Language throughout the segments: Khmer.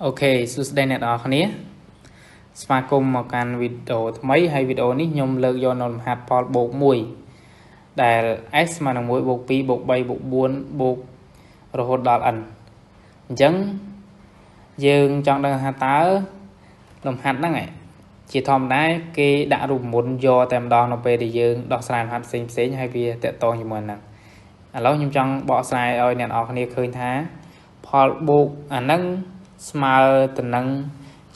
Ok សួស្តីអ្នកនរគ្នាស្វាគមន៍មកកាន់វីដេអូថ្មីហើយវីដេអូនេះខ្ញុំលើកយកនៅលំហាត់ផលបូក1ដែល s ស្មើនឹង1បូក2បូក3បូក4បូករហូតដល់ n អញ្ចឹងយើងចង់ដឹងថាតើលំហាត់ហ្នឹងជាធម្មតាគេដាក់រូបមន្តយកតែម្ដងនៅពេលដែលយើងដោះស្រាយលំហាត់ផ្សេងៗហើយវាតកតងជាមួយហ្នឹងឥឡូវខ្ញុំចង់បកស្រាយឲ្យអ្នកនរគ្នាឃើញថាផលបូកអាហ្នឹងស្មើទៅនឹង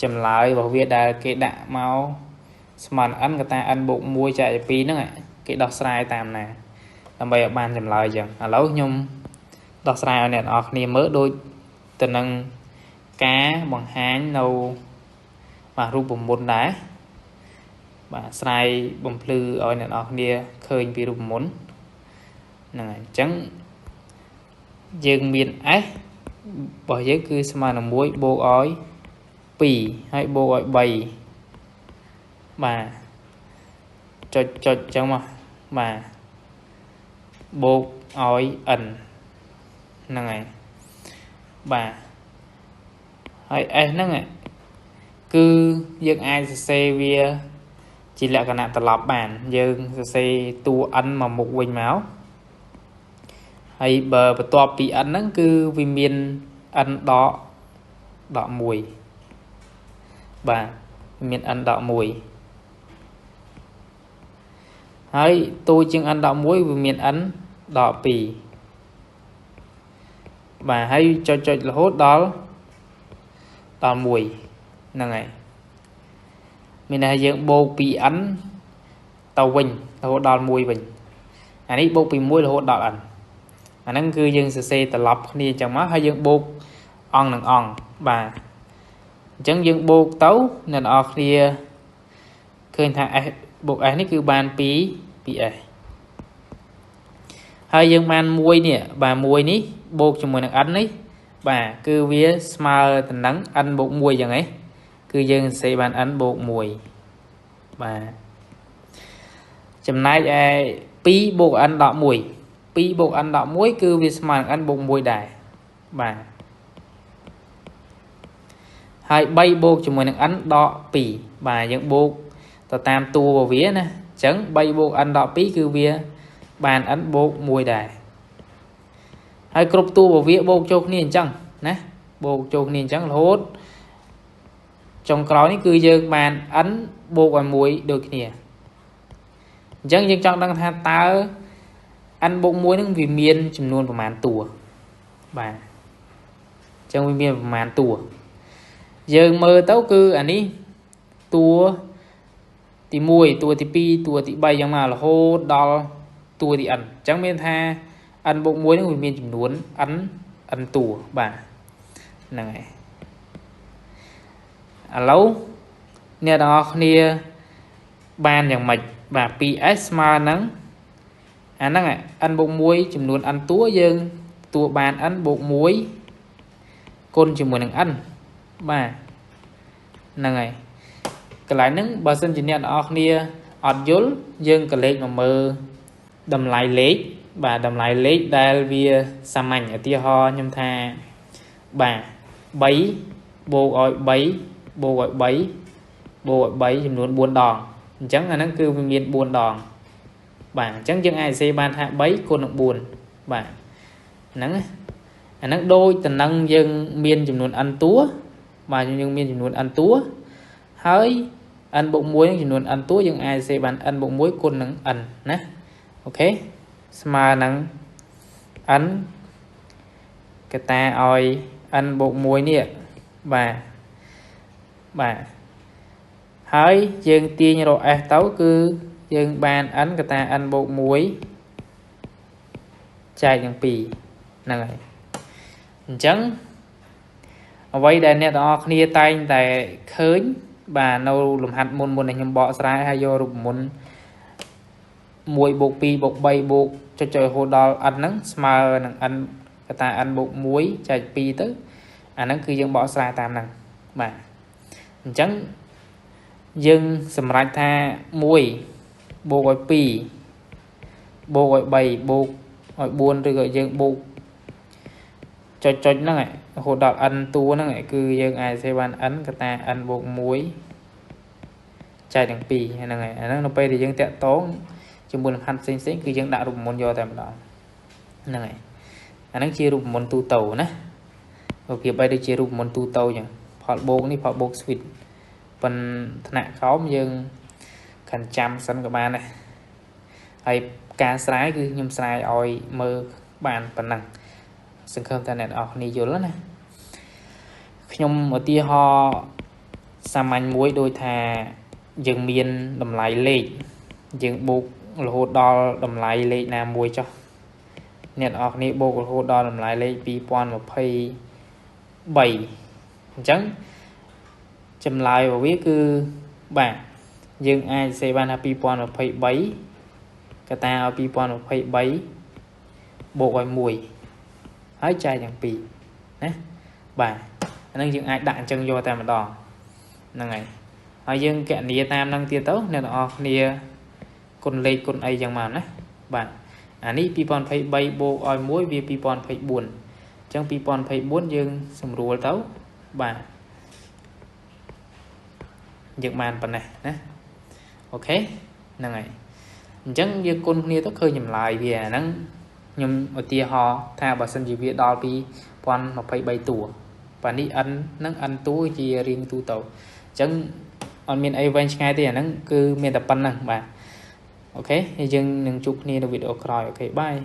ចម្លើយរបស់វាដែលគេដាក់មកស្មើនឹង n កតា n បូក1ចែកឲ្យ2ហ្នឹងគេដោះស្រាយតាមណាដើម្បីឲ្យបានចម្លើយអញ្ចឹងឥឡូវខ្ញុំដោះស្រាយឲ្យអ្នកនរគ្នាមើលដូចទៅនឹងការបង្ហាញនៅបាទរូបមន្តដែរបាទស្រាយបំភ្លឺឲ្យអ្នកនរគ្នាឃើញពីរូបមន្តហ្នឹងហើយអញ្ចឹងយើងមាន s របស់យើងគឺស្មើនឹង1បូកឲ្យ2ហើយបូកឲ្យ3បាទចុចអញ្ចឹងមកបាទបូកឲ្យ n ហ្នឹងហើយបាទហើយ s ហ្នឹងគឺយើងអាចសរសេរវាជាលក្ខណៈត្រឡប់បានយើងសរសេរតួ n មកមុខវិញមកហើយបើបន្ទាប់ពី n ហ្នឹងគឺវាមាន n ដក1បាទមាន n ដក1ហើយតូចជាង n ដក1វាមាន n ដក2បាទហើយចុចរហូតដល់1ហ្នឹងហើយមានន័យថាយើងបូកពី n ទៅវិញរហូតដល់1វិញអានេះបូកពី1រហូតដល់ n អាហ្នឹងគឺយើងសរសេរត្រឡប់គ្នាអញ្ចឹងមកហើយយើងបូកអង្គនឹងអង្គបាទអញ្ចឹងយើងបូកទៅអ្នកនរគ្នាឃើញថា s បូក s នេះគឺបាន2 2s ហើយយើងបាន1នេះបាទ1នេះបូកជាមួយនឹង n នេះបាទគឺវាស្មើទៅនឹង n បូក1អញ្ចឹងហ៎គឺយើងសរសេរបាន n បូក1បាទចំណែកឯ2បូក n ដក1 2បូក n ដក1គឺវាស្មើនឹង n បូក1ដែរបាទហើយ3បូកជាមួយនឹង n ដក2បាទយើងបូកទៅតាមតួរបស់វាណាអញ្ចឹង3បូក n ដក2គឺវាបាន n បូក1ដែរហើយគ្រប់តួរបស់វាបូកចូលគ្នាអញ្ចឹងណាបូកចូលគ្នាអញ្ចឹងរហូតចុងក្រោយនេះគឺយើងបាន n បូកឲ្យ1ដូចគ្នាអញ្ចឹងយើងចង់ដឹងថាតើ n បូក1ហ្នឹងវាមានចំនួនប្រមាណតួបាទអញ្ចឹងវាមានប្រមាណតួយើងមើលទៅគឺអានេះតួទី1តួទី2តួទី3យ៉ាងមករហូតដល់តួទី n អញ្ចឹងមានថា n បូក1ហ្នឹងវាមានចំនួន n តួបាទហ្នឹងហើយឥឡូវអ្នកទាំងអស់គ្នាបានយ៉ាងម៉េចបាទ 2s ស្មើនឹងអាហ្នឹងn បូក1ចំនួន n តួយើងតួបាន n បូក1គុណជាមួយនឹង n បាទហ្នឹងហើយកន្លែងហ្នឹងបើសិនជាអ្នកនរគ្នាអត់យល់យើងក៏លេខមកមើលតម្លៃលេខបាទតម្លៃលេខដែលវាសាមញ្ញឧទាហរណ៍ខ្ញុំថាបាទ3បូកឲ្យ3បូកឲ្យ3បូកឲ្យ3ចំនួន4ដងអញ្ចឹងអាហ្នឹងគឺវាមាន4ដងបាទអញ្ចឹងយើងអាចសរសេរបានថា3គុណនឹង4បាទហ្នឹងអាហ្នឹងដូចតំណឹងយើងមានចំនួន n តួបាទយើងមានចំនួន n តួហើយ n បូក1នឹងចំនួន n តួយើងអាចសរសេរបាន n បូក1គុណនឹង n ណាអូខេស្មើនឹង n កតាឲ្យ n បូក1នេះបាទបាទហើយយើងទាញរក s ទៅគឺយើងបាន n កតា n បូក1ចែកនឹង2ហ្នឹងហើយអញ្ចឹងអ្វីដែលអ្នកទាំងអស់គ្នាតែងតែឃើញបាទនៅលំហាត់មុននេះខ្ញុំបកស្រាយហើយយករូបមន្ត1បូក2បូក3បូកចុចរហូតដល់ n ហ្នឹងស្មើនឹង n កតា n បូក1ចែក2ទៅអាហ្នឹងគឺយើងបកស្រាយតាមហ្នឹងបាទអញ្ចឹងយើងសម្រេចថា1បូកឲ្យ2បូកឲ្យ3បូកឲ្យ4ឬក៏យើងបូក ចុចហ្នឹងឯងរហូតដល់ n តួហ្នឹងឯងគឺយើងអាចសេបាន n កតា n បូក1ចែកទាំង2ហ្នឹងហើយអាហ្នឹងនៅពេលដែលយើងតាក់ទងជាមួយលំហាត់ផ្សេងៗគឺយើងដាក់រូបមន្តយកតែម្ដងហ្នឹងហើយអាហ្នឹងជារូបមន្តទូទៅណាបើប្រៀបបីដូចជារូបមន្តទូទៅអញ្ចឹងផលបូកនេះផលបូក switch ប៉ុន្តែថ្នាក់ក្រោមយើងកាន់ចាំសិនក៏បានដែរហើយការស្រាយគឺខ្ញុំស្រាយឲ្យមើលបានប៉ុណ្ណឹងសង្ឃឹមថាអ្នកនរគ្នាយល់ណាខ្ញុំឧទាហរណ៍សាមញ្ញមួយដូចថាយើងមានតម្លៃលេខយើងបូករហូតដល់តម្លៃលេខណាមួយចុះអ្នកនរគ្នាបូករហូតដល់តម្លៃលេខ2023អញ្ចឹងចម្លើយរបស់វាគឺបាទយើងអាចសេបានថា2023កតាឲ្យ2023បូកឲ្យ1ហើយចែកទាំង2ណាបាទអានឹងយើងអាចដាក់អញ្ចឹងយកតែម្ដងហ្នឹងហើយហើយយើងកណនីតាមហ្នឹងទៀតទៅអ្នកនរគ្នាគុណលេខគុណអីចឹងមកណាបាទអានេះ2023បូកឲ្យ1វា2024អញ្ចឹង2024យើងសម្រួលទៅបាទយើងបានប៉ុណ្ណេះណាអូខេហ្នឹងហើយអញ្ចឹងយើងគុណគ្នាទៅឃើញចម្លើយវាអាហ្នឹងខ្ញុំឧទាហរណ៍ថាបើសិនជាវាដល់2023តួបាទនេះ n ហ្នឹង n តួជារៀងទូទៅអញ្ចឹងអត់មានអីវែងឆ្ងាយទេអាហ្នឹងគឺមានតែប៉ុណ្្នឹងបាទអូខេហើយយើងនឹងជួបគ្នានៅវីដេអូក្រោយអូខេបាយ